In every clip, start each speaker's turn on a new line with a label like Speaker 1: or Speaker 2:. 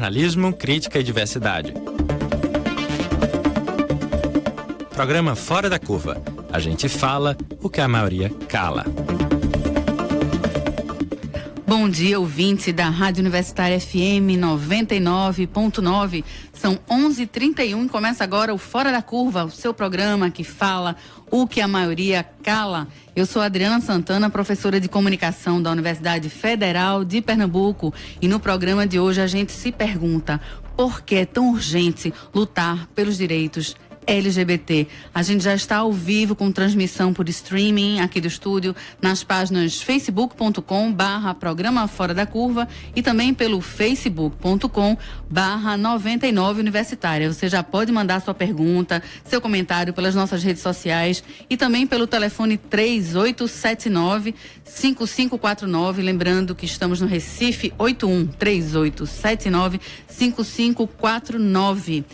Speaker 1: jornalismo, crítica e diversidade. Programa Fora da Curva. A gente fala o que a maioria cala.
Speaker 2: Bom dia, ouvinte da Rádio Universitária FM 99.9. São 11h31 e começa agora o Fora da Curva, o seu programa que fala o que a maioria cala. Eu sou Adriana Santana, professora de comunicação da Universidade Federal de Pernambuco, e no programa de hoje a gente se pergunta: por que é tão urgente lutar pelos direitos LGBT? A gente já está ao vivo com transmissão por streaming aqui do estúdio nas páginas facebook.com/programa Fora da Curva e também pelo facebook.com/99 Universitária. Você já pode mandar sua pergunta, seu comentário pelas nossas redes sociais e também pelo telefone 3879-5549. Lembrando que estamos no Recife, 81-3879-5549.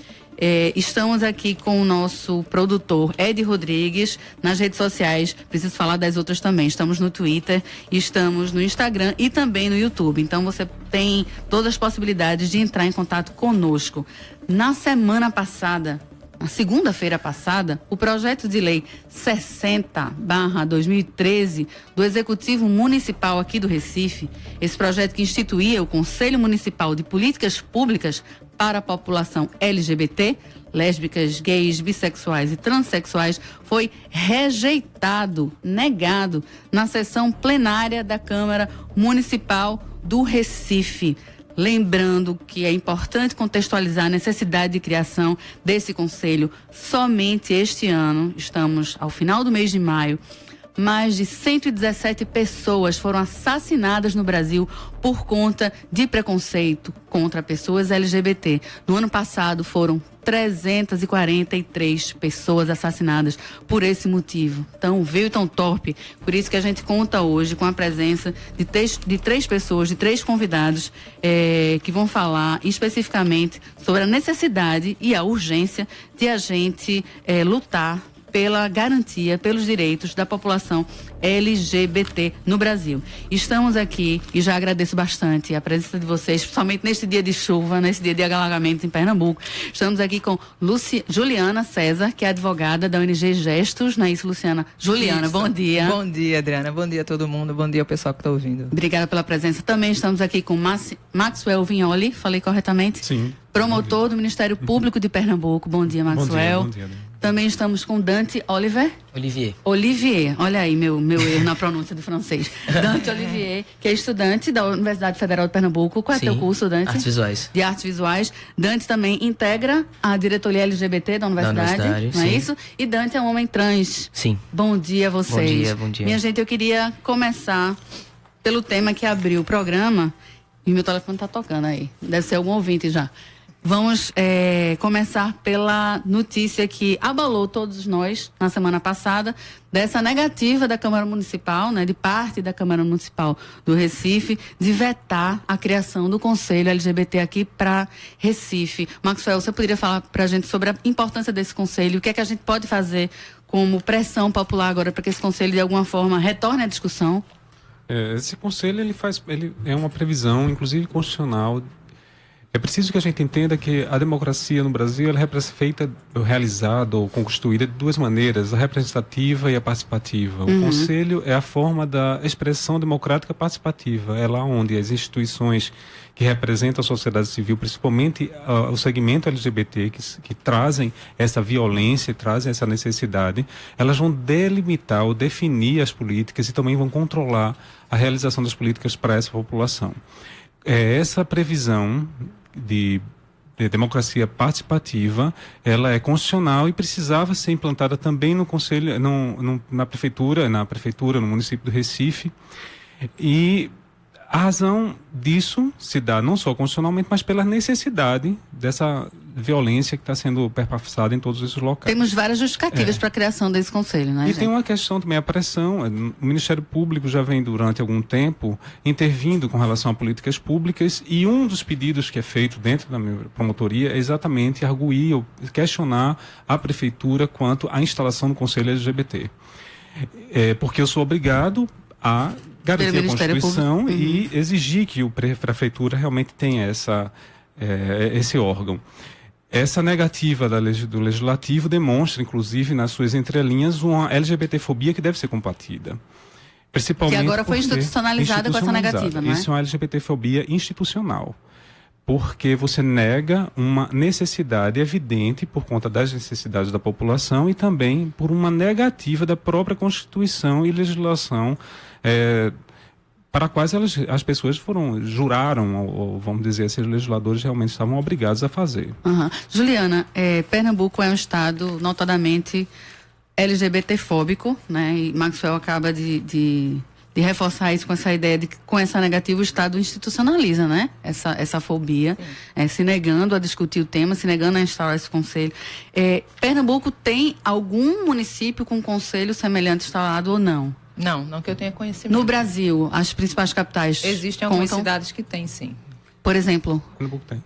Speaker 2: Estamos aqui com o nosso produtor Ed Rodrigues nas redes sociais. Preciso falar das outras também. Estamos no Twitter, estamos no Instagram e também no YouTube. Então você tem todas as possibilidades de entrar em contato conosco. Na semana passada, na segunda-feira passada, o projeto de lei 60/2013 do Executivo Municipal aqui do Recife, esse projeto que instituía o Conselho Municipal de Políticas Públicas para a população LGBT, lésbicas, gays, bissexuais e transexuais, foi rejeitado, negado na sessão plenária da Câmara Municipal do Recife. Lembrando que é importante contextualizar a necessidade de criação desse conselho. Somente este ano, estamos ao final do mês de maio, mais de 117 pessoas foram assassinadas no Brasil por conta de preconceito contra pessoas LGBT. No ano passado foram 343 pessoas assassinadas por esse motivo. Tão veio tão torpe. Por isso que a gente conta hoje com a presença de três pessoas, de três convidados que vão falar especificamente sobre a necessidade e a urgência de a gente lutar pela garantia, pelos direitos da população LGBT no Brasil. Estamos aqui e já agradeço bastante a presença de vocês, principalmente neste dia de chuva, nesse dia de alagamentos em Pernambuco. Estamos aqui com Juliana César, que é advogada da ONG Gestos, não é isso, Luciana? Juliana,
Speaker 3: isso.
Speaker 2: Bom dia.
Speaker 3: Bom dia, Adriana. Bom dia a todo mundo. Bom dia ao pessoal que está ouvindo.
Speaker 2: Obrigada pela presença. Também estamos aqui com Maxwell Vignoli, falei corretamente?
Speaker 4: Sim.
Speaker 2: Promotor do Ministério Público de Pernambuco. Bom dia, Maxwell.
Speaker 4: Bom dia.
Speaker 2: Também estamos com Dante Olivier, olha aí meu erro na pronúncia do francês. Dante Olivier, que é estudante da Universidade Federal de Pernambuco. Qual é teu curso, Dante?
Speaker 5: Artes Visuais.
Speaker 2: De Artes Visuais. Dante também integra a diretoria LGBT da universidade, não é isso? E Dante é um homem trans.
Speaker 5: Sim.
Speaker 2: Bom dia a vocês.
Speaker 5: Bom dia.
Speaker 2: Minha gente, eu queria começar pelo tema que abriu o programa. E meu telefone tá tocando aí. Deve ser algum ouvinte já. Vamos começar pela notícia que abalou todos nós na semana passada, dessa negativa da Câmara Municipal, né, de parte da Câmara Municipal do Recife, de vetar a criação do Conselho LGBT aqui para Recife. Maxwell, você poderia falar para a gente sobre a importância desse conselho? O que é que a gente pode fazer como pressão popular agora para que esse conselho, de alguma forma, retorne à discussão?
Speaker 4: Esse conselho ele é uma previsão, inclusive constitucional. É preciso que a gente entenda que a democracia no Brasil ela é feita, realizada ou construída de duas maneiras, a representativa e a participativa. O Conselho é a forma da expressão democrática participativa. É lá onde as instituições que representam a sociedade civil, principalmente o segmento LGBT, que trazem essa violência, trazem essa necessidade, elas vão delimitar ou definir as políticas e também vão controlar a realização das políticas para essa população. Essa previsão de democracia participativa, ela é constitucional e precisava ser implantada também no Conselho, na prefeitura, no município do Recife. E a razão disso se dá não só constitucionalmente, mas pela necessidade dessa violência que está sendo perpassada em todos esses locais.
Speaker 2: Temos várias justificativas para a criação desse conselho, né?
Speaker 4: E tem uma questão também, a pressão. O Ministério Público já vem durante algum tempo intervindo com relação a políticas públicas, e um dos pedidos que é feito dentro da minha promotoria é exatamente arguir ou questionar a prefeitura quanto à instalação do Conselho LGBT. Porque eu sou obrigado a garantir a Constituição e exigir que a prefeitura realmente tenha esse órgão. Essa negativa do legislativo demonstra, inclusive, nas suas entrelinhas, uma LGBTfobia que deve ser combatida. Principalmente
Speaker 2: que agora foi institucionalizada com essa negativa, não é?
Speaker 4: Isso é uma LGBTfobia institucional. Porque você nega uma necessidade evidente por conta das necessidades da população e também por uma negativa da própria Constituição e legislação para quais as pessoas juraram, ou vamos dizer assim, os legisladores realmente estavam obrigados a fazer.
Speaker 2: Uhum. Juliana, Pernambuco é um estado notadamente LGBTfóbico, né? E Maxwell acaba de reforçar isso com essa ideia de que com essa negativa o Estado institucionaliza, né? Essa fobia, se negando a discutir o tema, se negando a instaurar esse conselho. Pernambuco tem algum município com conselho semelhante instalado ou não?
Speaker 3: Não que eu tenha conhecimento.
Speaker 2: No Brasil, as principais capitais
Speaker 3: existem algumas cidades que têm, sim.
Speaker 2: Por exemplo?
Speaker 4: Pernambuco tem.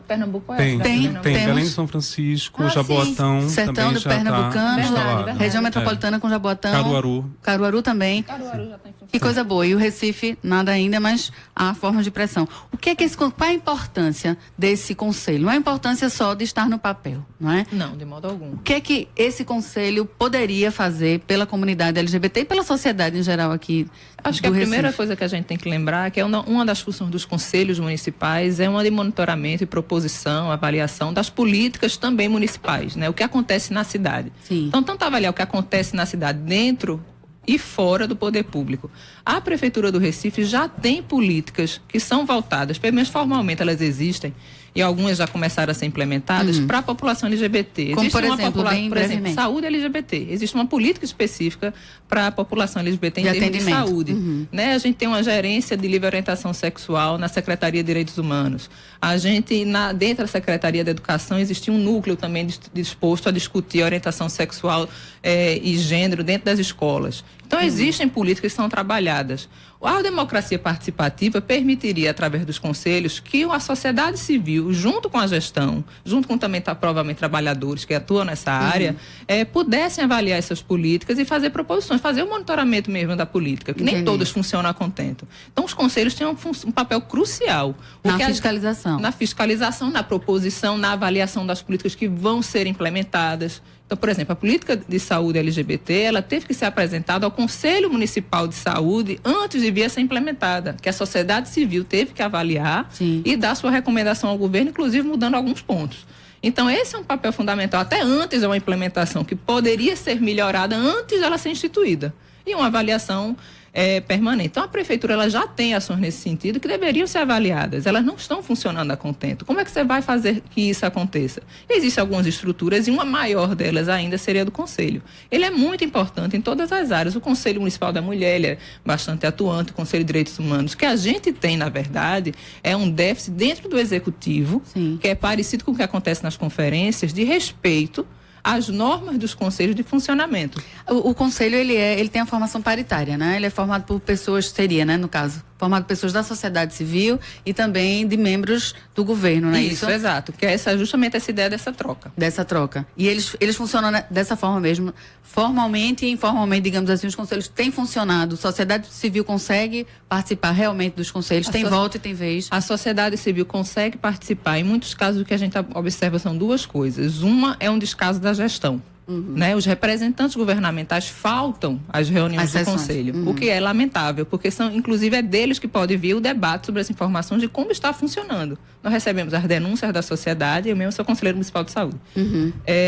Speaker 3: Pernambuco
Speaker 4: tem Belém de São Francisco, Jaboatão,
Speaker 2: Sertão do Pernambucano, região metropolitana com Jaboatão, Caruaru também.
Speaker 3: Caruaru já está em função.
Speaker 2: Que coisa boa. E o Recife, nada ainda, mas há forma de pressão. Qual é a importância desse conselho? Não é a importância só de estar no papel, não é?
Speaker 3: Não, de modo algum.
Speaker 2: O que é que esse conselho poderia fazer pela comunidade LGBT e pela sociedade em geral aqui?
Speaker 3: Acho que a primeira coisa que a gente tem que lembrar é que uma das funções dos conselhos municipais é uma de monitoramento e proposição, avaliação das políticas também municipais, né? O que acontece na cidade.
Speaker 2: Sim.
Speaker 3: Então, tanto avaliar o que acontece na cidade dentro e fora do poder público. A Prefeitura do Recife já tem políticas que são voltadas, pelo menos formalmente elas existem, e algumas já começaram a ser implementadas para a população LGBT.
Speaker 2: Como, por exemplo,
Speaker 3: saúde LGBT. Existe uma política específica para a população LGBT em termos de saúde. Né? A gente tem uma gerência de livre orientação sexual na Secretaria de Direitos Humanos. A gente, dentro da Secretaria de Educação, existe um núcleo também disposto a discutir orientação sexual e gênero dentro das escolas. Então, existem políticas que são trabalhadas. A democracia participativa permitiria, através dos conselhos, que a sociedade civil, junto com a gestão, junto com também, provavelmente, trabalhadores que atuam nessa área, pudessem avaliar essas políticas e fazer proposições, fazer o monitoramento mesmo da política, que nem todos funcionam a contento. Então, os conselhos têm um papel crucial.
Speaker 2: Na fiscalização.
Speaker 3: Na fiscalização, na proposição, na avaliação das políticas que vão ser implementadas. Então, por exemplo, a política de saúde LGBT, ela teve que ser apresentada ao Conselho Municipal de Saúde antes de vir a ser implementada, que a sociedade civil teve que avaliar e dar sua recomendação ao governo, inclusive mudando alguns pontos. Então, esse é um papel fundamental, até antes de uma implementação que poderia ser melhorada antes dela ser instituída. E uma avaliação permanente. Então, a Prefeitura ela já tem ações nesse sentido que deveriam ser avaliadas. Elas não estão funcionando a contento. Como é que você vai fazer que isso aconteça? Existem algumas estruturas e uma maior delas ainda seria do Conselho. Ele é muito importante em todas as áreas. O Conselho Municipal da Mulher ele é bastante atuante, o Conselho de Direitos Humanos. O que a gente tem, na verdade, é um déficit dentro do Executivo, que é parecido com o que acontece nas conferências, de respeito as normas dos conselhos de funcionamento.
Speaker 2: O conselho, ele tem a formação paritária, né? Ele é formado por pessoas, no caso, formado por pessoas da sociedade civil e também de membros do governo, não é isso?
Speaker 3: Isso, exato. Que é justamente essa ideia dessa troca.
Speaker 2: Dessa troca. E eles funcionam dessa forma mesmo, formalmente e informalmente, digamos assim, os conselhos têm funcionado. A sociedade civil consegue participar realmente dos conselhos, tem volta e tem vez.
Speaker 3: A sociedade civil consegue participar. Em muitos casos, o que a gente observa são duas coisas. Uma é um descaso da gestão. Né? Os representantes governamentais faltam às reuniões do Conselho, o que é lamentável, porque inclusive é deles que pode vir o debate sobre essa informação de como está funcionando. Nós recebemos as denúncias da sociedade, eu mesmo sou conselheiro municipal de saúde.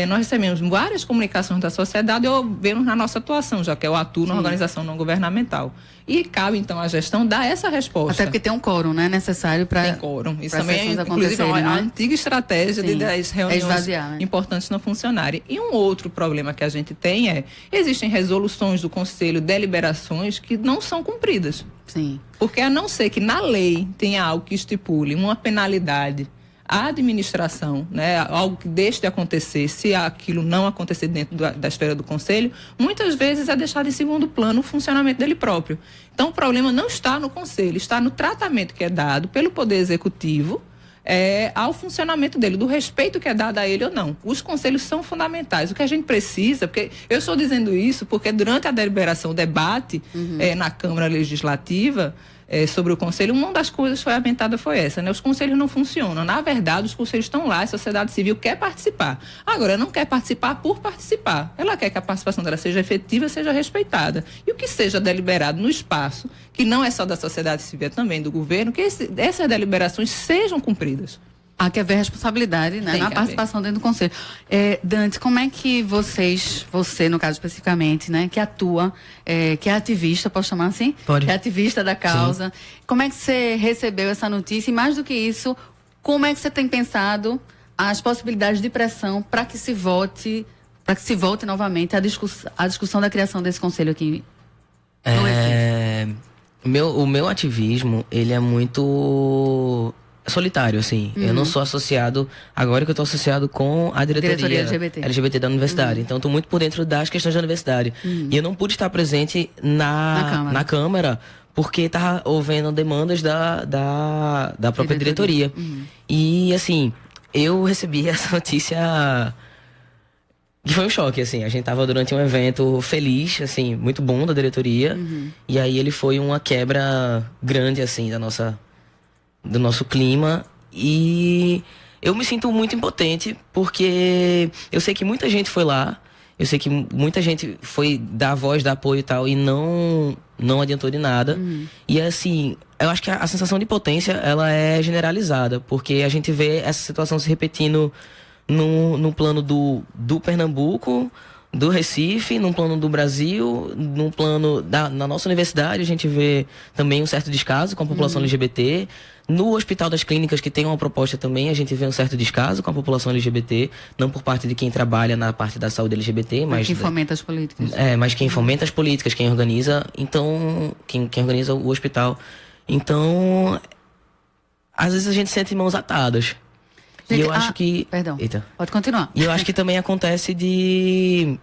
Speaker 3: Nós recebemos várias comunicações da sociedade ou vemos na nossa atuação, já que eu atuo na organização não governamental. E cabe, então, à gestão dar essa resposta.
Speaker 2: Até porque tem um quórum, né? Necessário para...
Speaker 3: Tem quórum. Isso também é, inclusive, a antiga estratégia das reuniões importantes não funcionarem. E um outro problema que a gente tem existem resoluções do Conselho, deliberações que não são cumpridas.
Speaker 2: Sim.
Speaker 3: Porque a não ser que na lei tenha algo que estipule uma penalidade à administração, né, algo que deixe de acontecer, se aquilo não acontecer dentro da esfera do Conselho, muitas vezes é deixado em segundo plano o funcionamento dele próprio. Então, o problema não está no Conselho, está no tratamento que é dado pelo Poder Executivo ao funcionamento dele, do respeito que é dado a ele ou não. Os conselhos são fundamentais. O que a gente precisa, porque eu estou dizendo isso porque durante a deliberação, o debate na Câmara Legislativa, sobre o conselho, uma das coisas que foi aventada foi essa, né? Os conselhos não funcionam. Na verdade, os conselhos estão lá, a sociedade civil quer participar. Agora, não quer participar por participar. Ela quer que a participação dela seja efetiva, seja respeitada. E o que seja deliberado no espaço, que não é só da sociedade civil, é também do governo, que essas deliberações sejam cumpridas.
Speaker 2: Há que haver responsabilidade, né, na participação dentro do conselho. Dante, como é que você no caso especificamente, né, que atua, que é ativista, posso chamar assim?
Speaker 5: Pode.
Speaker 2: Que é ativista da causa. Sim. Como é que você recebeu essa notícia? E mais do que isso, como é que você tem pensado as possibilidades de pressão para que se volte novamente a discussão da criação desse conselho aqui no Recife?
Speaker 5: O meu ativismo, ele é muito solitário, assim. Eu não sou associado, agora que eu tô associado com a diretoria LGBT da universidade. Então, eu tô muito por dentro das questões da universidade. E eu não pude estar presente na Câmara, porque tava havendo demandas da própria diretoria. E, assim, eu recebi essa notícia que foi um choque, assim. A gente tava durante um evento feliz, assim, muito bom da diretoria. E aí ele foi uma quebra grande, assim, do nosso clima, e eu me sinto muito impotente, porque eu sei que muita gente foi lá, eu sei que muita gente foi dar voz, dar apoio e tal, e não adiantou de nada. E assim, eu acho que a sensação de impotência, ela é generalizada, porque a gente vê essa situação se repetindo no plano do Pernambuco, do Recife, num plano do Brasil, num plano na nossa universidade. A gente vê também um certo descaso com a população LGBT. No Hospital das Clínicas, que tem uma proposta também, a gente vê um certo descaso com a população LGBT, não por parte de quem trabalha na parte da saúde LGBT, mas
Speaker 2: quem fomenta as políticas.
Speaker 5: Mas quem fomenta as políticas, quem organiza, então, quem organiza o hospital. Então, às vezes a gente sente mãos atadas.
Speaker 2: Gente,
Speaker 5: e eu acho que...
Speaker 2: Perdão,
Speaker 5: Eita.
Speaker 2: pode continuar.
Speaker 5: E eu acho que também acontece de...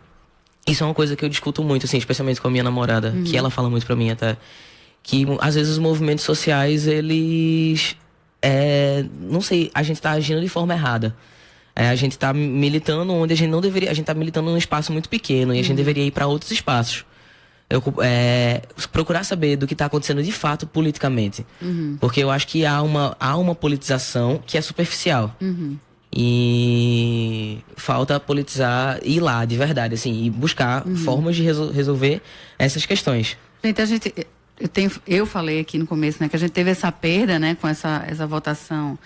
Speaker 5: Isso é uma coisa que eu discuto muito, assim, especialmente com a minha namorada, que ela fala muito pra mim até, que às vezes os movimentos sociais, eles... não sei, a gente tá agindo de forma errada. A gente tá militando onde a gente não deveria... A gente tá militando num espaço muito pequeno, e a gente deveria ir pra outros espaços. Procurar saber do que está acontecendo de fato politicamente. Porque eu acho que há uma politização que é superficial. E falta politizar, ir lá de verdade, assim, e buscar formas de resolver essas questões.
Speaker 2: Gente, eu falei aqui no começo, né, que a gente teve essa perda, né, com essa votação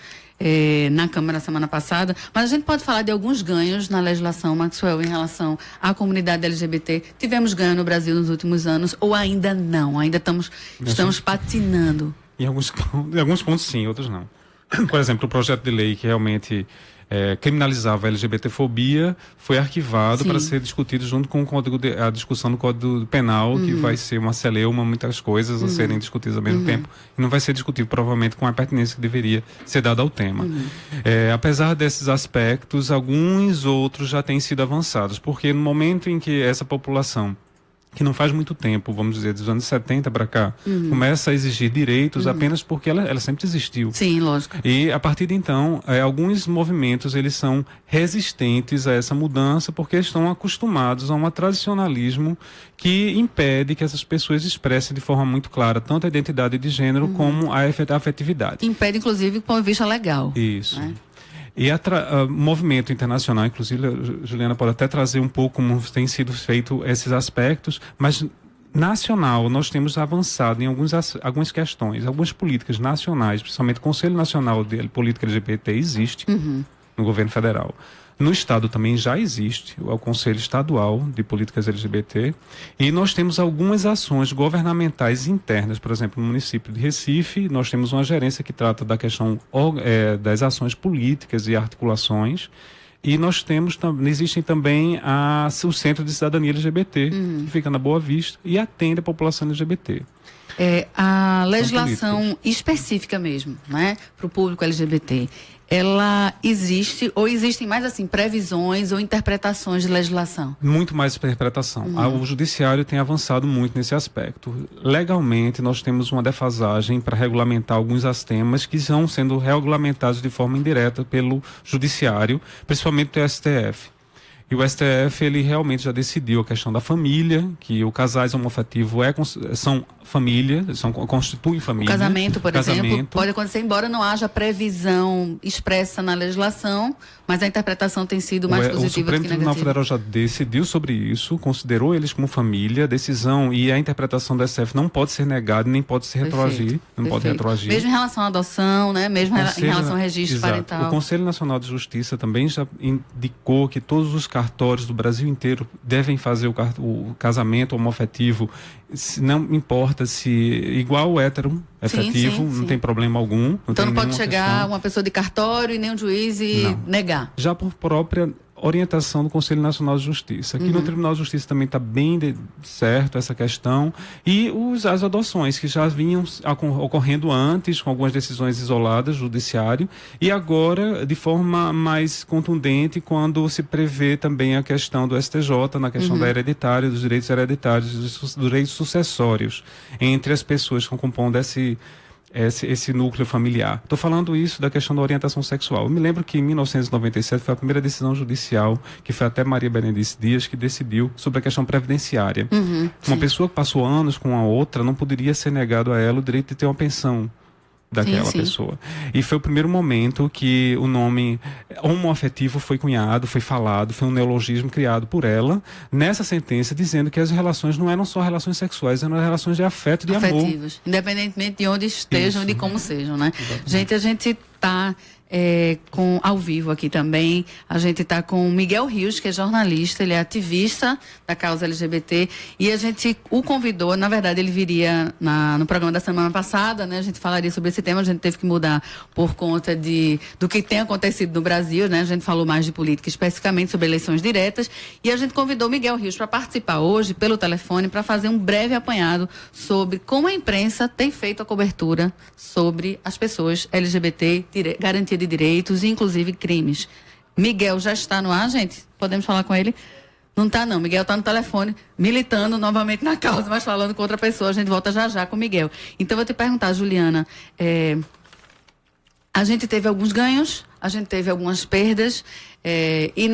Speaker 2: na Câmara semana passada, mas a gente pode falar de alguns ganhos na legislação, Maxwell, em relação à comunidade LGBT. Tivemos ganho no Brasil nos últimos anos, ou ainda não? Ainda estamos patinando?
Speaker 4: Em alguns pontos sim, outros não. Por exemplo, o projeto de lei que realmente criminalizava a LGBTfobia foi arquivado para ser discutido junto com a discussão do Código Penal, que vai ser uma celeuma, muitas coisas a serem discutidas ao mesmo tempo, e não vai ser discutido provavelmente com a pertinência que deveria ser dada ao tema. Apesar desses aspectos, alguns outros já têm sido avançados, porque no momento em que essa população, que não faz muito tempo, vamos dizer, dos anos 70 para cá, começa a exigir direitos apenas porque ela sempre existiu.
Speaker 2: Sim, lógico.
Speaker 4: E a partir de então, alguns movimentos eles são resistentes a essa mudança porque estão acostumados a um tradicionalismo que impede que essas pessoas expressem de forma muito clara tanto a identidade de gênero como a afetividade.
Speaker 2: Impede, inclusive, do ponto de vista legal.
Speaker 4: Isso.
Speaker 2: Né?
Speaker 4: E o movimento internacional, inclusive, a Juliana pode até trazer um pouco como tem sido feito esses aspectos, mas nacional, nós temos avançado em algumas questões, algumas políticas nacionais, principalmente o Conselho Nacional de Política LGBT existe no governo federal. No estado também já existe o Conselho Estadual de Políticas LGBT, e nós temos algumas ações governamentais internas. Por exemplo, no município de Recife, nós temos uma gerência que trata da questão das ações políticas e articulações, e existem também o Centro de Cidadania LGBT, que fica na Boa Vista e atende a população LGBT.
Speaker 2: A legislação específica mesmo, né, para o público LGBT, ela existe, ou existem mais assim, previsões ou interpretações de legislação? Muito mais
Speaker 4: interpretação. O judiciário tem avançado muito nesse aspecto. Legalmente, nós temos uma defasagem para regulamentar alguns temas que estão sendo regulamentados de forma indireta pelo judiciário, principalmente pelo STF. E o STF, ele realmente já decidiu a questão da família, que os casais homoafetivos são família, constituem família.
Speaker 2: O casamento, por exemplo, pode acontecer, embora não haja previsão expressa na legislação, mas a interpretação tem sido mais positiva do que negativa.
Speaker 4: O Supremo Tribunal Federal já decidiu sobre isso, considerou eles como família, decisão, e a interpretação do STF não pode ser negada, nem pode se retroagir. Pode retroagir.
Speaker 2: Mesmo em relação à adoção, né? Mesmo em relação ao registro parental.
Speaker 4: O Conselho Nacional de Justiça também já indicou que todos os cartórios do Brasil inteiro devem fazer o casamento homoafetivo, não importa se igual o hétero efetivo, não tem problema algum.
Speaker 2: Então não pode chegar uma pessoa de cartório e nem um juiz e negar.
Speaker 4: Já por própria orientação do Conselho Nacional de Justiça. Aqui no Tribunal de Justiça também está bem certo essa questão. E as adoções, que já vinham ocorrendo antes, com algumas decisões isoladas do Judiciário, e agora de forma mais contundente, quando se prevê também a questão do STJ, na questão da hereditária, dos direitos hereditários, dos direitos sucessórios, entre as pessoas que estão compondo esse núcleo familiar. Estou falando isso da questão da orientação sexual. Eu me lembro que em 1997 foi a primeira decisão judicial, que foi até Maria Benedice Dias, que decidiu sobre a questão previdenciária. Uma pessoa que passou anos com a outra não poderia ser negado a ela o direito de ter uma pensão daquela pessoa. E foi o primeiro momento que o nome homoafetivo foi cunhado, foi falado, foi um neologismo criado por ela, nessa sentença, dizendo que as relações não eram só relações sexuais, eram relações de afeto, de amor.
Speaker 2: Independentemente de onde estejam e de como sejam, né? Gente, a gente está ao vivo aqui também. A gente está com o Miguel Rios, que é jornalista, ele é ativista da causa LGBT, e a gente o convidou, na verdade ele viria no programa da semana passada, né? A gente falaria sobre esse tema, a gente teve que mudar por conta do que tem acontecido no Brasil, né? A gente falou mais de política, especificamente sobre eleições diretas, e a gente convidou o Miguel Rios para participar hoje pelo telefone, para fazer um breve apanhado sobre como a imprensa tem feito a cobertura sobre as pessoas LGBT, garantia de direitos e inclusive crimes. Miguel já está no ar, gente? Podemos falar com ele? Não está não, Miguel está no telefone, militando novamente na causa, mas falando com outra pessoa. A gente volta já com o Miguel. Então eu vou te perguntar, Juliana, a gente teve alguns ganhos, a gente teve algumas perdas, e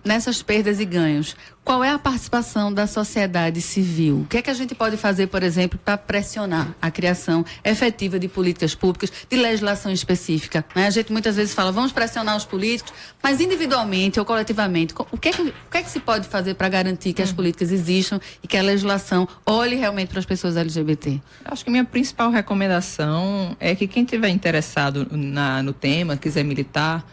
Speaker 2: nessas perdas e ganhos, qual é a participação da sociedade civil? O que é que a gente pode fazer, por exemplo, para pressionar a criação efetiva de políticas públicas, de legislação específica? Né? A gente muitas vezes fala, vamos pressionar os políticos, mas individualmente ou coletivamente, o que é que se pode fazer para garantir que as políticas existam e que a legislação olhe realmente para as pessoas LGBT?
Speaker 3: Acho que minha principal recomendação é que quem estiver interessado no tema, quiser militar,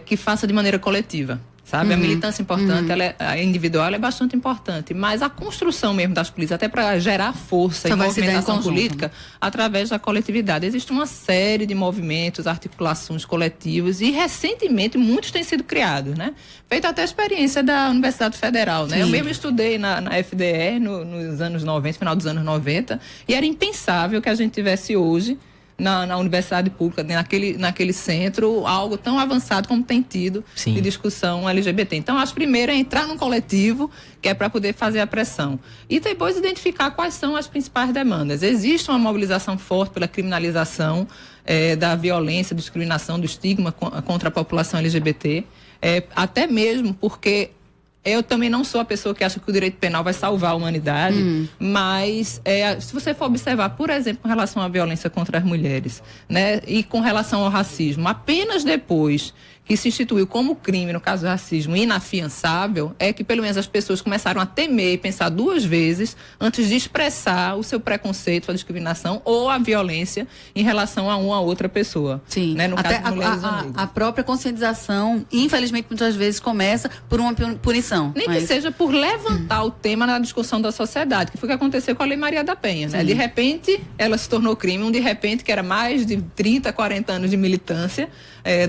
Speaker 3: que faça de maneira coletiva, sabe? A militância importante, a individual é bastante importante, mas a construção mesmo das políticas, até para gerar força e movimentação política, através da coletividade. Existe uma série de movimentos, articulações coletivas, e recentemente muitos têm sido criados, né? Feita até a experiência da Universidade Federal, né? Eu mesmo estudei na FDE nos anos 90, final dos anos 90, e era impensável que a gente tivesse hoje na universidade pública, naquele centro, algo tão avançado como tem tido de discussão LGBT. Então, acho primeiro é entrar num coletivo, que é para poder fazer a pressão. E depois identificar quais são as principais demandas. Existe uma mobilização forte pela criminalização da violência, discriminação, do estigma contra a população LGBT, até mesmo porque eu também não sou a pessoa que acha que o direito penal vai salvar a humanidade, mas se você for observar, por exemplo, com relação à violência contra as mulheres, né, e com relação ao racismo, apenas depois que se instituiu como crime, no caso do racismo, inafiançável, é que pelo menos as pessoas começaram a temer e pensar duas vezes antes de expressar o seu preconceito, a discriminação ou a violência em relação a uma outra pessoa.
Speaker 2: Sim,
Speaker 3: né? No
Speaker 2: até
Speaker 3: caso de mulheres negras.
Speaker 2: A própria conscientização, infelizmente, muitas vezes começa por uma punição.
Speaker 3: Nem que seja por levantar o tema na discussão da sociedade, que foi o que aconteceu com a Lei Maria da Penha. Né? De repente, ela se tornou crime, de repente, que era mais de 30, 40 anos de militância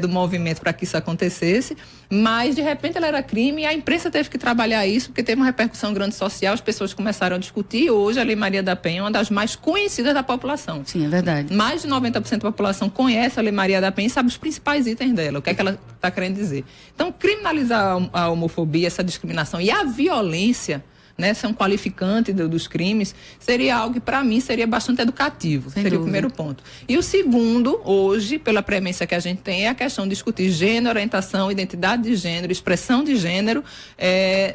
Speaker 3: do movimento para que isso acontecesse, mas de repente ela era crime e a imprensa teve que trabalhar isso, porque teve uma repercussão grande social, as pessoas começaram a discutir, e hoje a Lei Maria da Penha é uma das mais conhecidas da população.
Speaker 2: Sim, é verdade.
Speaker 3: Mais de 90% da população conhece a Lei Maria da Penha e sabe os principais itens dela, o que é que ela está querendo dizer. Então, criminalizar a homofobia, essa discriminação e a violência né, ser um qualificante dos crimes, seria algo que, para mim, seria bastante educativo.
Speaker 2: Sem
Speaker 3: seria
Speaker 2: dúvida.
Speaker 3: o primeiro ponto. E o segundo, hoje, pela premissa que a gente tem, é a questão de discutir gênero, orientação, identidade de gênero, expressão de gênero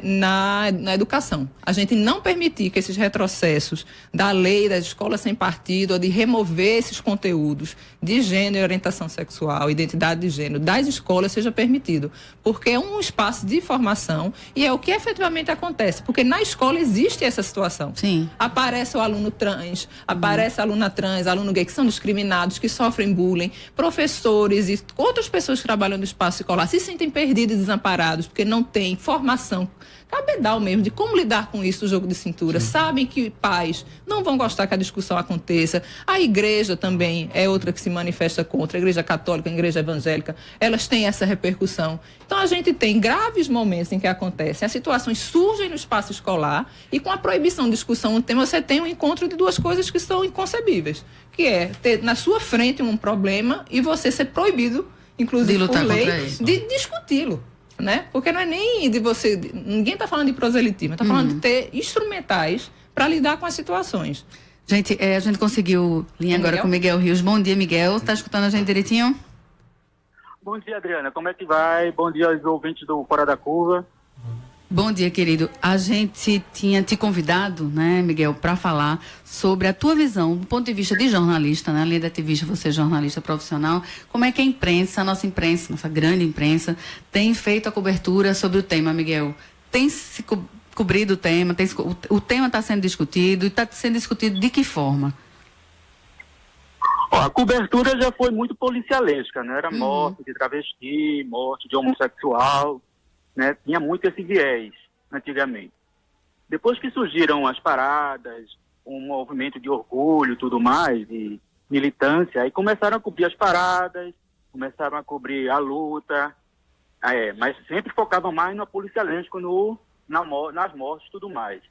Speaker 3: na educação. A gente não permitir que esses retrocessos da lei das escolas sem partido, ou de remover esses conteúdos de gênero e orientação sexual, identidade de gênero, das escolas seja permitido. Porque é um espaço de formação e é o que efetivamente acontece. Porque na escola existe essa situação.
Speaker 2: Sim.
Speaker 3: Aparece o aluno trans, aparece a aluna trans, aluno gay, que são discriminados, que sofrem bullying, professores e outras pessoas que trabalham no espaço escolar se sentem perdidos e desamparados porque não têm formação cabedal mesmo de como lidar com isso, o jogo de cintura. Sabem que pais não vão gostar que a discussão aconteça. A igreja também é outra que se manifesta contra. A igreja católica, a igreja evangélica, elas têm essa repercussão. Então a gente tem graves momentos em que acontecem, as situações surgem no espaço escolar e com a proibição de discussão do tema, você tem um encontro de duas coisas que são inconcebíveis, que é ter na sua frente um problema e você ser proibido, inclusive por lei, de discuti-lo. Né? Porque não é nem de você... Ninguém está falando de proselitismo, está falando de ter instrumentais para lidar com as situações.
Speaker 2: Gente, a gente conseguiu linha agora com o Miguel Rios. Bom dia, Miguel. Está escutando a gente direitinho?
Speaker 6: Bom dia, Adriana. Como é que vai? Bom dia aos ouvintes do Fora da Curva.
Speaker 2: Bom dia, querido. A gente tinha te convidado, né, Miguel, para falar sobre a tua visão, do ponto de vista de jornalista, né, além de ativista, você é jornalista profissional, como é que a imprensa, a nossa imprensa, nossa grande imprensa, tem feito a cobertura sobre o tema, Miguel? Tem se cobrido o tema? O tema está sendo discutido e está sendo discutido de que forma?
Speaker 6: A cobertura já foi muito policialesca, né? Era morte de travesti, morte de homossexual, né? Tinha muito esse viés antigamente. Depois que surgiram as paradas, um movimento de orgulho e tudo mais, de militância, aí começaram a cobrir as paradas, começaram a cobrir a luta, mas sempre focavam mais no policialesco, nas mortes e tudo mais.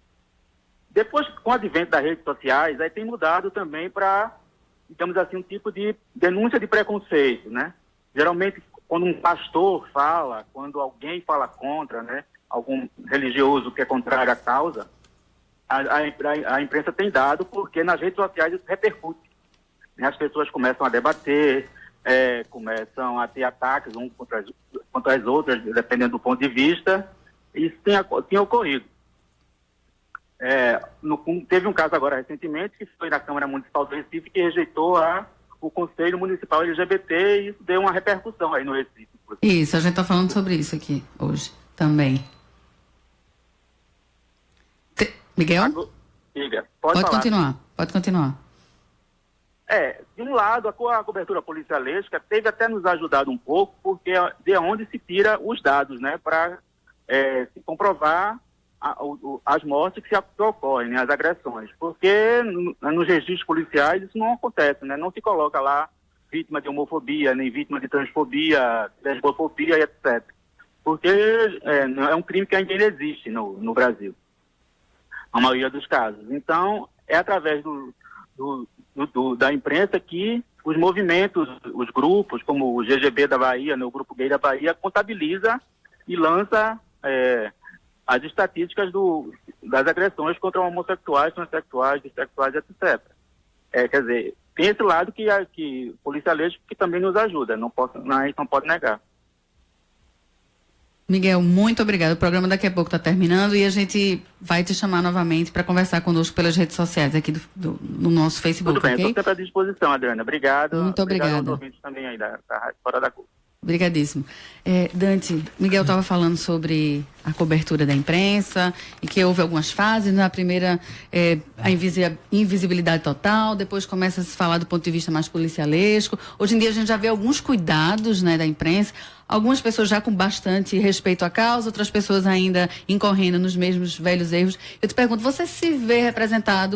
Speaker 6: Depois, com o advento das redes sociais, aí tem mudado também para, digamos assim, um tipo de denúncia de preconceito, né? Geralmente, quando um pastor fala, quando alguém fala contra, né, algum religioso que é contrário à causa, a imprensa tem dado, porque nas redes sociais isso repercute. Né? As pessoas começam a debater, começam a ter ataques uns contra as outras, dependendo do ponto de vista. Isso tem ocorrido. Teve um caso agora recentemente, que foi na Câmara Municipal do Recife, que rejeitou o Conselho Municipal LGBT, e isso deu uma repercussão aí no Recife.
Speaker 2: Isso, a gente está falando sobre isso aqui hoje também. Miguel?
Speaker 6: Diga,
Speaker 2: pode continuar.
Speaker 6: De um lado, a cobertura policialesca teve até nos ajudado um pouco, porque é de onde se tira os dados, né, para se comprovar as mortes que ocorrem, né, as agressões. Porque nos registros policiais isso não acontece, né? Não se coloca lá vítima de homofobia, nem vítima de transfobia, lesbofobia, etc. Porque é um crime que ainda existe no Brasil, a maioria dos casos. Então, é através da imprensa que os movimentos, os grupos, como o GGB da Bahia, né, o Grupo Gay da Bahia, contabiliza e lança as estatísticas das agressões contra homossexuais, transexuais, bissexuais, etc. Quer dizer, tem esse lado que policialesco que também nos ajuda, a gente não pode negar.
Speaker 2: Miguel, muito obrigado. O programa daqui a pouco está terminando e a gente vai te chamar novamente para conversar conosco pelas redes sociais aqui no nosso Facebook.
Speaker 6: Tudo bem,
Speaker 2: okay?
Speaker 6: estou sempre à disposição, Adriana. Obrigado.
Speaker 2: Muito obrigada.
Speaker 6: Obrigado aos ouvintes também aí da Rádio Fora da Curva.
Speaker 2: Obrigadíssimo. Dante, Miguel estava falando sobre a cobertura da imprensa e que houve algumas fases. Na primeira, a invisibilidade total, depois começa a se falar do ponto de vista mais policialesco. Hoje em dia a gente já vê alguns cuidados, né, da imprensa, algumas pessoas já com bastante respeito à causa, outras pessoas ainda incorrendo nos mesmos velhos erros. Eu te pergunto, você se vê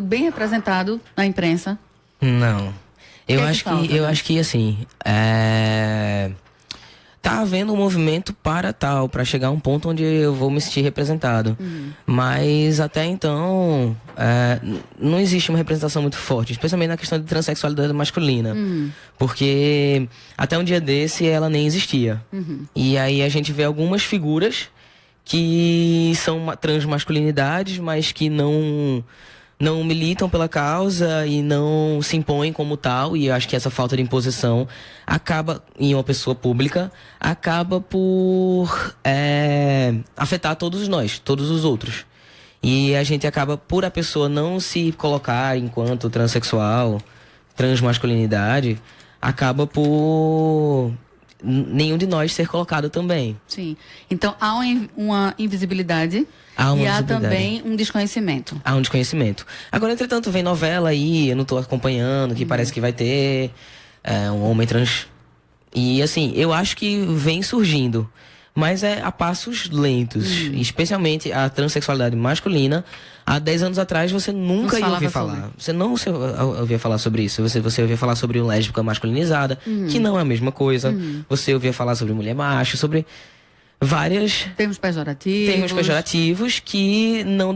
Speaker 2: bem representado na imprensa?
Speaker 5: Não. Eu acho que assim, tá havendo um movimento para chegar a um ponto onde eu vou me sentir representado. Mas até então, não existe uma representação muito forte, especialmente na questão de transexualidade masculina. Porque até um dia desse ela nem existia. E aí a gente vê algumas figuras que são transmasculinidades, mas que não militam pela causa e não se impõem como tal, e eu acho que essa falta de imposição acaba, em uma pessoa pública, acaba por afetar todos nós, todos os outros. E a gente acaba, por a pessoa não se colocar enquanto transexual, transmasculinidade, acaba por nenhum de nós ser colocado também.
Speaker 2: Sim. Então, há uma invisibilidade
Speaker 5: e
Speaker 2: há também um desconhecimento.
Speaker 5: Há um desconhecimento. Agora, entretanto, vem novela aí, eu não tô acompanhando, que parece que vai ter um homem trans. E, assim, eu acho que vem surgindo, mas é a passos lentos. Especialmente a transexualidade masculina. Há 10 anos atrás você nunca ia ouvir falar. Você não ouvia falar sobre isso. Você ouvia falar sobre o lésbica masculinizada, que não é a mesma coisa. Você ouvia falar sobre mulher macho, sobre várias...
Speaker 2: Termos pejorativos
Speaker 5: que não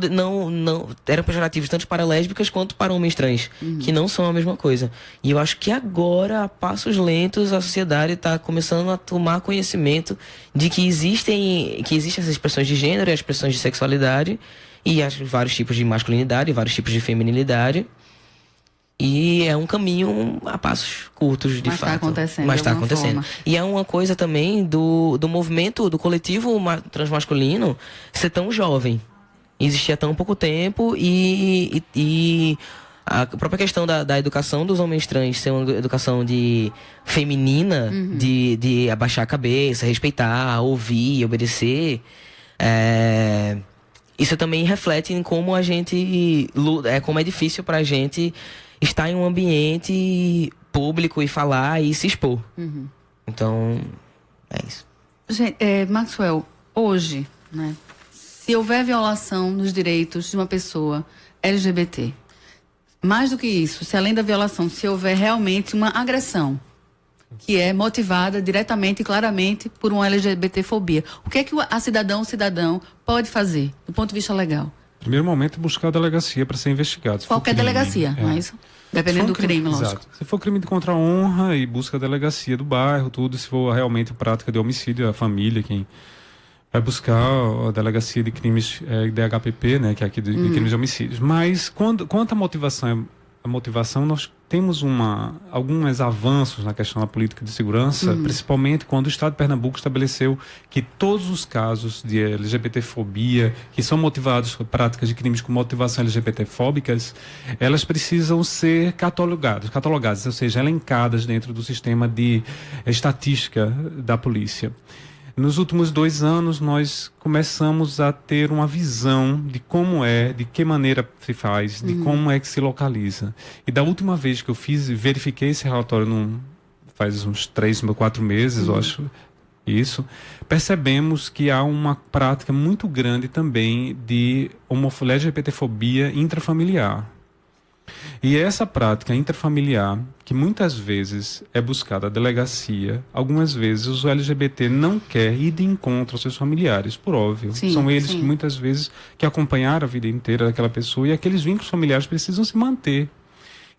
Speaker 5: eram pejorativos tanto para lésbicas quanto para homens trans, que não são a mesma coisa. E eu acho que agora, a passos lentos, a sociedade está começando a tomar conhecimento de que existem essas expressões de gênero e as expressões de sexualidade, e vários tipos de masculinidade, vários tipos de feminilidade. E é um caminho a passos curtos, de fato. Mas está acontecendo. E é uma coisa também do movimento, do coletivo transmasculino ser tão jovem. Existia há tão pouco tempo e a própria questão da educação dos homens trans ser uma educação feminina, de abaixar a cabeça, respeitar, ouvir, obedecer. Isso também reflete em como a gente como é difícil pra gente estar em um ambiente público e falar e se expor. Então, é isso.
Speaker 2: Gente, Maxwell, hoje, né, se houver violação dos direitos de uma pessoa LGBT, mais do que isso, se além da violação, se houver realmente uma agressão que é motivada diretamente e claramente por uma LGBTfobia, o que é que o cidadão pode fazer, do ponto de vista legal?
Speaker 4: Primeiro momento, buscar a delegacia para ser investigado.
Speaker 2: Qualquer delegacia, não é isso? Dependendo do crime, lógico. Exato.
Speaker 4: Se for crime contra a honra, e busca a delegacia do bairro, tudo. Se for realmente prática de homicídio, a família, quem vai buscar a delegacia de crimes DHPP, né, que é aqui de crimes de homicídios. Mas quanto à motivação, nós temos alguns avanços na questão da política de segurança, principalmente quando o Estado de Pernambuco estabeleceu que todos os casos de LGBTfobia, que são motivados por práticas de crimes com motivação LGBTfóbicas, elas precisam ser catalogadas, ou seja, elencadas dentro do sistema de estatística da polícia. Nos últimos 2 anos, nós começamos a ter uma visão de como de que maneira se faz, de como é que se localiza. E da última vez que eu verifiquei esse relatório, faz uns 3 ou 4 meses, eu acho, percebemos que há uma prática muito grande também de LGBTfobia intrafamiliar. E essa prática intrafamiliar, que muitas vezes é buscada a delegacia, algumas vezes o LGBT não quer ir de encontro aos seus familiares, por óbvio. São eles que muitas vezes que acompanharam a vida inteira daquela pessoa, e aqueles vínculos familiares precisam se manter.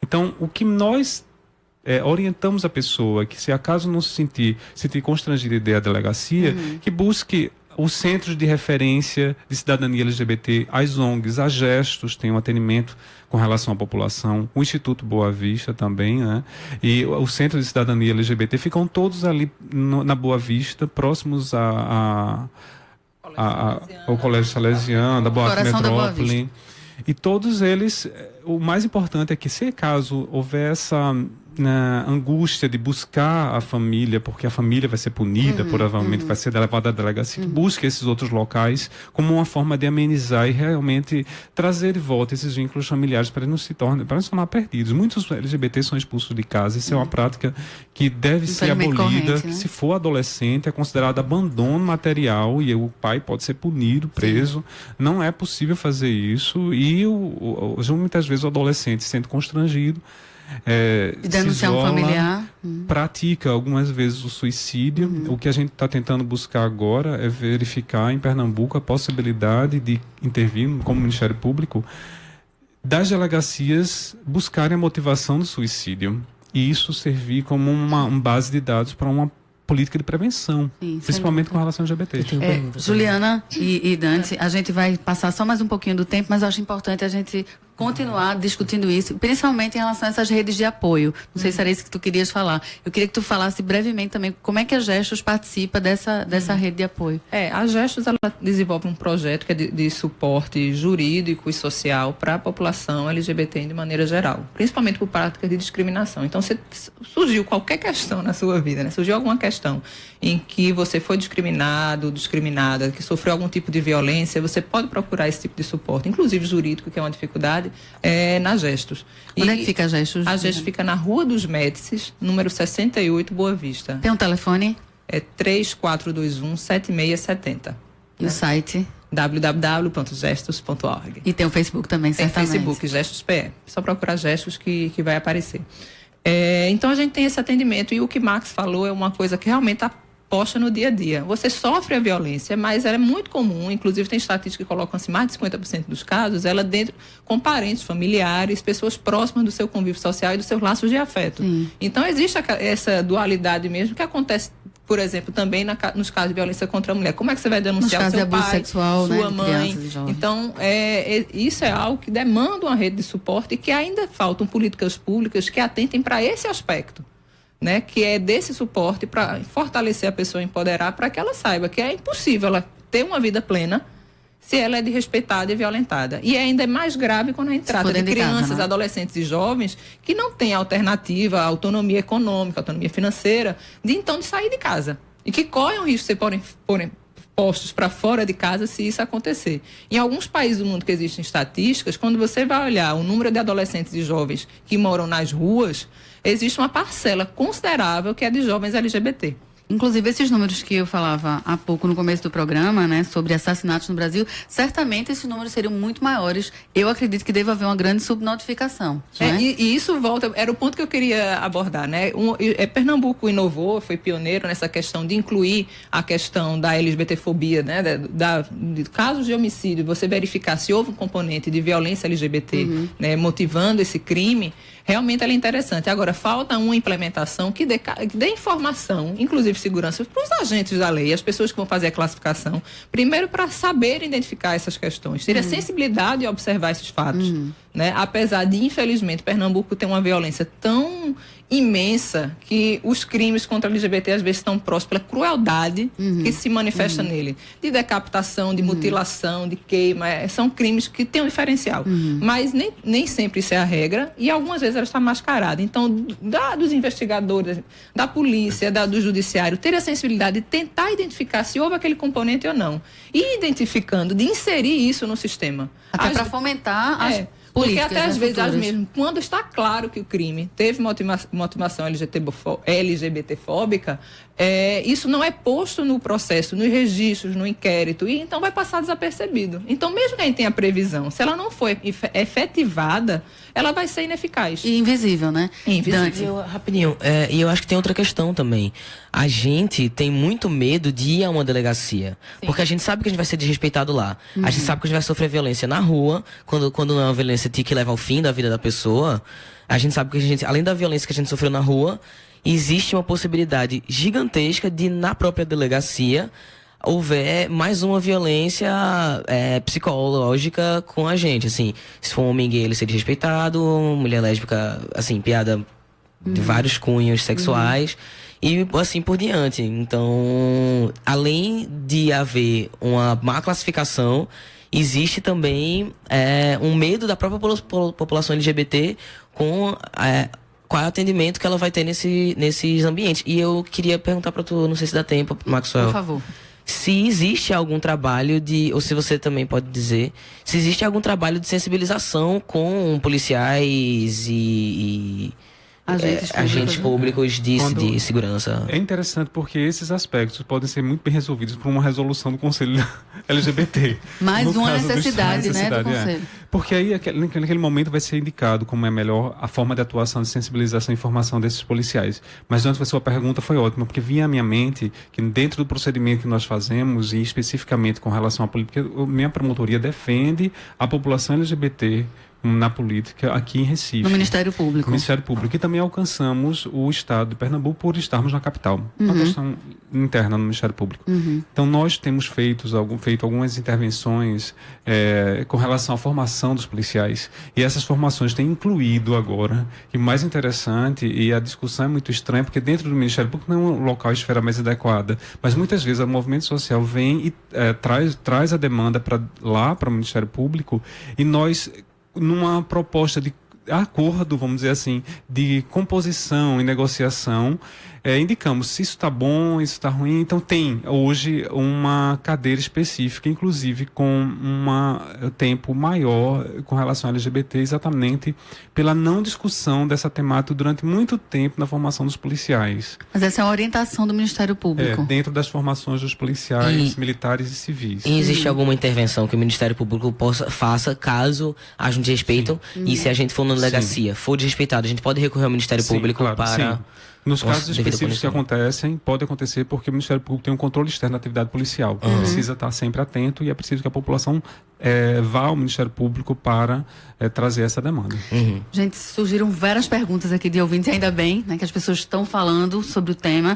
Speaker 4: Então, o que nós orientamos a pessoa, que se acaso não se sentir constrangida de ir à delegacia, que busque os centros de referência de cidadania LGBT, as ONGs, a Gestos tem um atendimento com relação à população, o Instituto Boa Vista também, né? E o Centro de Cidadania LGBT ficam todos ali na Boa Vista, próximos ao Colégio Salesiano, da Boa Metrópole. E todos eles, o mais importante é que, se caso houver essa angústia de buscar a família, porque a família vai ser punida, provavelmente vai ser levada à delegacia, que busque esses outros locais como uma forma de amenizar e realmente trazer de volta esses vínculos familiares para não se tornar perdidos. Muitos LGBTs são expulsos de casa, isso é uma prática que deve ser abolida, que se for adolescente é considerado abandono material e o pai pode ser punido, preso. Não é possível fazer isso e muitas vezes o adolescente se sente constrangido,
Speaker 2: denunciar um familiar,
Speaker 4: pratica algumas vezes o suicídio. O que a gente está tentando buscar agora é verificar em Pernambuco a possibilidade de intervir como Ministério Público das delegacias buscarem a motivação do suicídio e isso servir como uma base de dados para uma política de prevenção, principalmente com relação ao LGBT.
Speaker 2: Juliana e Dante, a gente vai passar só mais um pouquinho do tempo, mas eu acho importante a gente continuar discutindo isso, principalmente em relação a essas redes de apoio. Não sei se era isso que tu querias falar. Eu queria que tu falasse brevemente também como é que a Gestos participa dessa rede de apoio.
Speaker 3: A Gestos, ela desenvolve um projeto que é de suporte jurídico e social para a população LGBT de maneira geral, principalmente por práticas de discriminação. Então, se surgiu qualquer questão na sua vida, né? Surgiu alguma questão em que você foi discriminado, discriminada, que sofreu algum tipo de violência, você pode procurar esse tipo de suporte, inclusive jurídico, que é uma dificuldade, na Gestos.
Speaker 2: Onde é que fica a Gestos?
Speaker 3: A Gestos fica na Rua dos Médicis, número 68, Boa Vista.
Speaker 2: Tem um telefone?
Speaker 3: É 3421-7670.
Speaker 2: E o site?
Speaker 3: www.gestos.org.
Speaker 2: E tem o Facebook também, certamente.
Speaker 3: Tem Facebook, Gestos PE. Só procurar Gestos que vai aparecer. Então a gente tem esse atendimento, e o que Max falou é uma coisa que realmente está posta no dia a dia. Você sofre a violência, mas ela é muito comum, inclusive tem estatísticas que colocam assim, mais de 50% dos casos, ela dentro com parentes, familiares, pessoas próximas do seu convívio social e dos seus laços de afeto. Então existe essa dualidade mesmo que acontece, por exemplo, também nos casos de violência contra a mulher. Como é que você vai denunciar o seu pai,
Speaker 2: sexual,
Speaker 3: sua
Speaker 2: né,
Speaker 3: mãe? Então, isso é algo que demanda uma rede de suporte e que ainda faltam políticas públicas que atentem para esse aspecto, né? Que é desse suporte para fortalecer a pessoa, empoderar, para que ela saiba que é impossível ela ter uma vida plena se ela é desrespeitada e violentada. E ainda é mais grave quando a gente trata de crianças, casa, né? Adolescentes e jovens que não têm alternativa, autonomia econômica, autonomia financeira, de sair de casa. E que correm o risco de serem postos para fora de casa se isso acontecer. Em alguns países do mundo que existem estatísticas, quando você vai olhar o número de adolescentes e jovens que moram nas ruas, existe uma parcela considerável que é de jovens LGBT.
Speaker 2: Inclusive, esses números que eu falava há pouco no começo do programa, né, sobre assassinatos no Brasil, certamente esses números seriam muito maiores. Eu acredito que deve haver uma grande subnotificação. Né?
Speaker 3: E isso volta, era o ponto que eu queria abordar, né? Pernambuco inovou, foi pioneiro nessa questão de incluir a questão da LGBTfobia, né? De casos de homicídio, você verificar se houve um componente de violência LGBT, né, motivando esse crime. Realmente ela é interessante. Agora, falta uma implementação que dê informação, inclusive segurança, para os agentes da lei, as pessoas que vão fazer a classificação, primeiro para saber identificar essas questões, ter a sensibilidade de observar esses fatos. Né? Apesar de, infelizmente, Pernambuco ter uma violência tão imensa que os crimes contra a LGBT às vezes estão próximos pela crueldade que se manifesta nele. De decapitação, de mutilação, de queima, são crimes que têm um diferencial. Mas nem sempre isso é a regra e algumas vezes ela está mascarada. Então, dos investigadores, da polícia, do judiciário, ter a sensibilidade de tentar identificar se houve aquele componente ou não. E identificando, de inserir isso no sistema.
Speaker 2: Até para fomentar as
Speaker 3: porque até às vezes, mesmo quando está claro que o crime teve motivação LGBTfóbica, isso não é posto no processo, nos registros, no inquérito, e então vai passar desapercebido. Então, mesmo que a gente tenha previsão, se ela não for efetivada, ela vai ser ineficaz.
Speaker 2: E invisível, né?
Speaker 5: Invisível. Rapidinho, e eu acho que tem outra questão também. A gente tem muito medo de ir a uma delegacia, porque a gente sabe que a gente vai ser desrespeitado lá. A gente sabe que a gente vai sofrer violência na rua, quando não é uma violência que leva ao fim da vida da pessoa. A gente sabe que além da violência que a gente sofreu na rua, existe uma possibilidade gigantesca de, na própria delegacia, houver mais uma violência psicológica com a gente, assim, se for um homem gay ele ser desrespeitado, mulher lésbica, assim, piada de vários cunhos sexuais e assim por diante. Então, além de haver uma má classificação, existe também um medo da própria população LGBT com qual é o atendimento que ela vai ter nesses ambientes. E eu queria perguntar para tu, não sei se dá tempo, Maxwell.
Speaker 2: Por favor.
Speaker 5: Se existe algum trabalho ou se você também pode dizer, se existe algum trabalho de sensibilização com policiais e agentes públicos de segurança.
Speaker 4: É interessante porque esses aspectos podem ser muito bem resolvidos por uma resolução do Conselho LGBT.
Speaker 2: Mais uma necessidade, né, do Conselho.
Speaker 4: Porque aí, naquele momento, vai ser indicado como é melhor a forma de atuação, de sensibilização e informação desses policiais. Mas antes, a sua pergunta foi ótima, porque vinha à minha mente que dentro do procedimento que nós fazemos, e especificamente com relação à política, minha promotoria defende a população LGBT na política aqui em Recife.
Speaker 2: No Ministério Público.
Speaker 4: No Ministério Público. E também alcançamos o estado de Pernambuco por estarmos na capital. Uma questão interna no Ministério Público. Então, nós temos feito algumas intervenções com relação à formação dos policiais. E essas formações têm incluído agora, e mais interessante, e a discussão é muito estranha, porque dentro do Ministério Público não é um local, esfera mais adequada. Mas muitas vezes o movimento social vem e traz a demanda para lá, para o Ministério Público, e nós, numa proposta de acordo, vamos dizer assim, de composição e negociação, indicamos se isso está bom, isso está ruim. Então tem hoje uma cadeira específica, inclusive com um tempo maior com relação ao LGBT, exatamente pela não discussão dessa temática durante muito tempo na formação dos policiais.
Speaker 2: Mas essa é uma orientação do Ministério Público.
Speaker 4: Dentro das formações dos policiais, militares e civis.
Speaker 5: E existe alguma intervenção que o Ministério Público faça caso haja um desrespeito? E se a gente for na delegacia, for desrespeitado, a gente pode recorrer ao Ministério Público para...
Speaker 4: Sim. Nos casos específicos que acontecem, pode acontecer porque o Ministério Público tem um controle externo da atividade policial. Precisa estar sempre atento e é preciso que a população vá ao Ministério Público para trazer essa demanda.
Speaker 2: Gente, surgiram várias perguntas aqui de ouvintes, ainda bem, né, que as pessoas estão falando sobre o tema.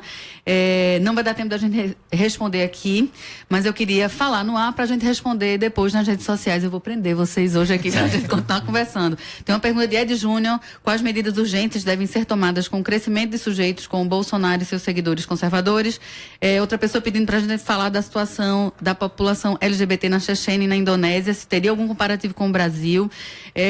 Speaker 2: Não vai dar tempo da gente responder aqui, mas eu queria falar no ar para a gente responder depois nas redes sociais. Eu vou prender vocês hoje aqui para a gente continuar conversando. Tem uma pergunta de Ed Júnior: quais medidas urgentes devem ser tomadas com o crescimento de sujeitos como o Bolsonaro e seus seguidores conservadores? Outra pessoa pedindo para a gente falar da situação da população LGBT na Chechênia e na Indonésia, se teria algum comparativo com o Brasil.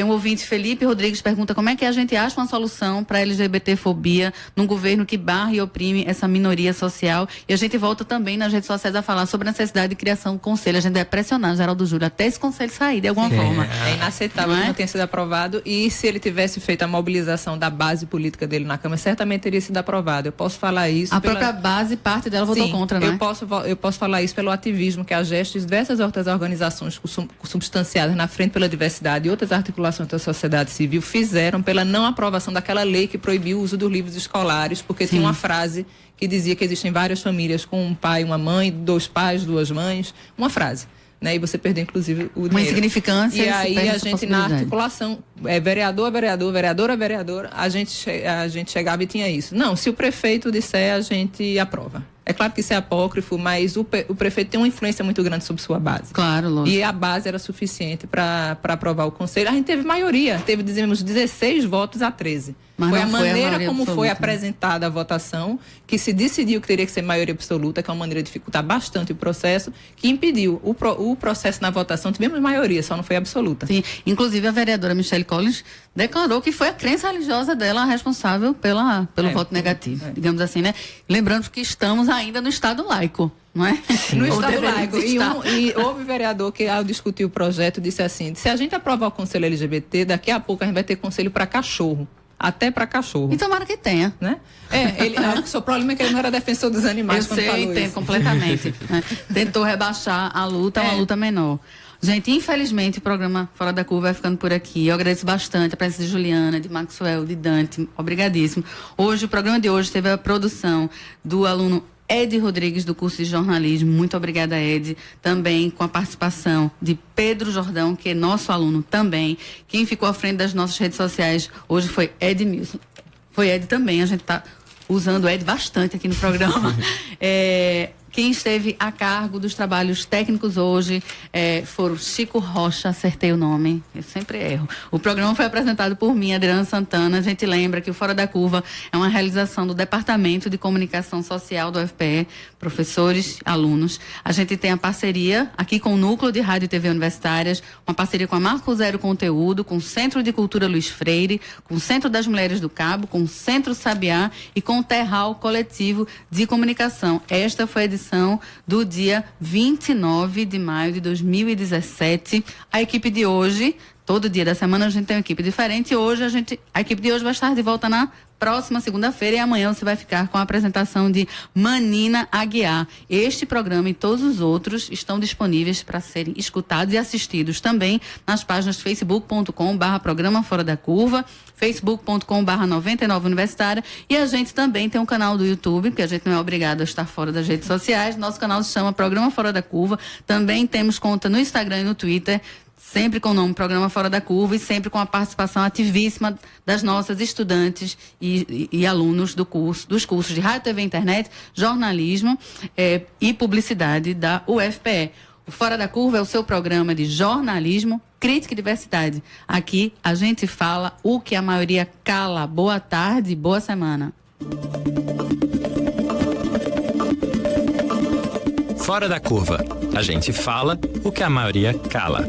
Speaker 2: Um ouvinte, Felipe Rodrigues, pergunta como é que a gente acha uma solução para a LGBTfobia num governo que barra e oprime essa minoria social. E a gente volta também nas redes sociais a falar sobre a necessidade de criação do conselho. A gente deve pressionar Geraldo Júlio até esse conselho sair de alguma forma.
Speaker 3: É inaceitável que não tenha sido aprovado, e se ele tivesse feito a mobilização da base política dele na Câmara, certamente teria sido aprovado. Eu posso falar isso...
Speaker 2: A própria base, parte dela votou contra, né?
Speaker 3: Eu posso falar isso pelo ativismo que a GEST e diversas outras organizações substanciadas na Frente pela Diversidade e outras articulações da sociedade civil fizeram pela não aprovação daquela lei que proibiu o uso dos livros escolares, porque tinha uma frase que dizia que existem várias famílias com um pai e uma mãe, 2 pais, 2 mães, uma frase. Né, e você perdeu, inclusive, o dinheiro.
Speaker 2: Uma insignificância.
Speaker 3: E aí a gente, na articulação, vereador, vereadora, a gente chegava e tinha isso. Não, se o prefeito disser, a gente aprova. É claro que isso é apócrifo, mas o prefeito tem uma influência muito grande sobre sua base.
Speaker 2: Claro, lógico.
Speaker 3: E a base era suficiente para aprovar o conselho. A gente teve maioria, dizemos, 16 votos a 13.
Speaker 2: Mas
Speaker 3: foi a maneira como
Speaker 2: absoluta.
Speaker 3: Foi apresentada a votação que se decidiu que teria que ser maioria absoluta, que é uma maneira de dificultar bastante o processo, que impediu o processo na votação. Tivemos maioria, só não foi absoluta.
Speaker 2: Sim, inclusive a vereadora Michelle Collins declarou que foi a crença religiosa dela a responsável pelo voto negativo, digamos assim, né? Lembrando que estamos ainda no Estado laico, não é?
Speaker 3: No Estado laico. E houve vereador que, ao discutir o projeto, disse assim: se a gente aprovar o conselho LGBT, daqui a pouco a gente vai ter conselho para cachorro. Até para cachorro.
Speaker 2: E tomara que tenha.
Speaker 3: Né? O seu problema é que ele não era defensor dos animais.
Speaker 2: Eu sei, entendo completamente. Né? Tentou rebaixar a luta, uma luta menor. Gente, infelizmente o programa Fora da Curva vai ficando por aqui. Eu agradeço bastante a presença de Juliana, de Maxwell, de Dante. Obrigadíssimo. O programa de hoje teve a produção do aluno Ed Rodrigues, do curso de jornalismo. Muito obrigada, Ed. Também com a participação de Pedro Jordão, que é nosso aluno também. Quem ficou à frente das nossas redes sociais hoje foi Ed Milson. Foi Ed também, a gente está usando o Ed bastante aqui no programa. Quem esteve a cargo dos trabalhos técnicos hoje foram Chico Rocha, acertei o nome, eu sempre erro. O programa foi apresentado por mim, Adriana Santana. A gente lembra que o Fora da Curva é uma realização do Departamento de Comunicação Social do UFPE, professores, alunos. A gente tem a parceria aqui com o Núcleo de Rádio e TV Universitárias, uma parceria com a Marco Zero Conteúdo, com o Centro de Cultura Luiz Freire, com o Centro das Mulheres do Cabo, com o Centro Sabiá e com o Terral Coletivo de Comunicação. Esta foi a edição do dia 29 de maio de 2017. A equipe de hoje, todo dia da semana a gente tem uma equipe diferente. Hoje a equipe de hoje vai estar de volta na próxima segunda-feira, e amanhã você vai ficar com a apresentação de Manina Aguiar. Este programa e todos os outros estão disponíveis para serem escutados e assistidos também nas páginas facebook.com/programa Fora da Curva, facebook.com/99 Universitária, e a gente também tem um canal do YouTube, porque a gente não é obrigado a estar fora das redes sociais. Nosso canal se chama Programa Fora da Curva. Também temos conta no Instagram e no Twitter. Sempre com o nome Programa Fora da Curva e sempre com a participação ativíssima das nossas estudantes e alunos dos cursos de Rádio, TV e Internet, Jornalismo e Publicidade da UFPE. O Fora da Curva é o seu programa de jornalismo, crítica e diversidade. Aqui a gente fala o que a maioria cala. Boa tarde, boa semana.
Speaker 1: Fora da Curva. A gente fala o que a maioria cala.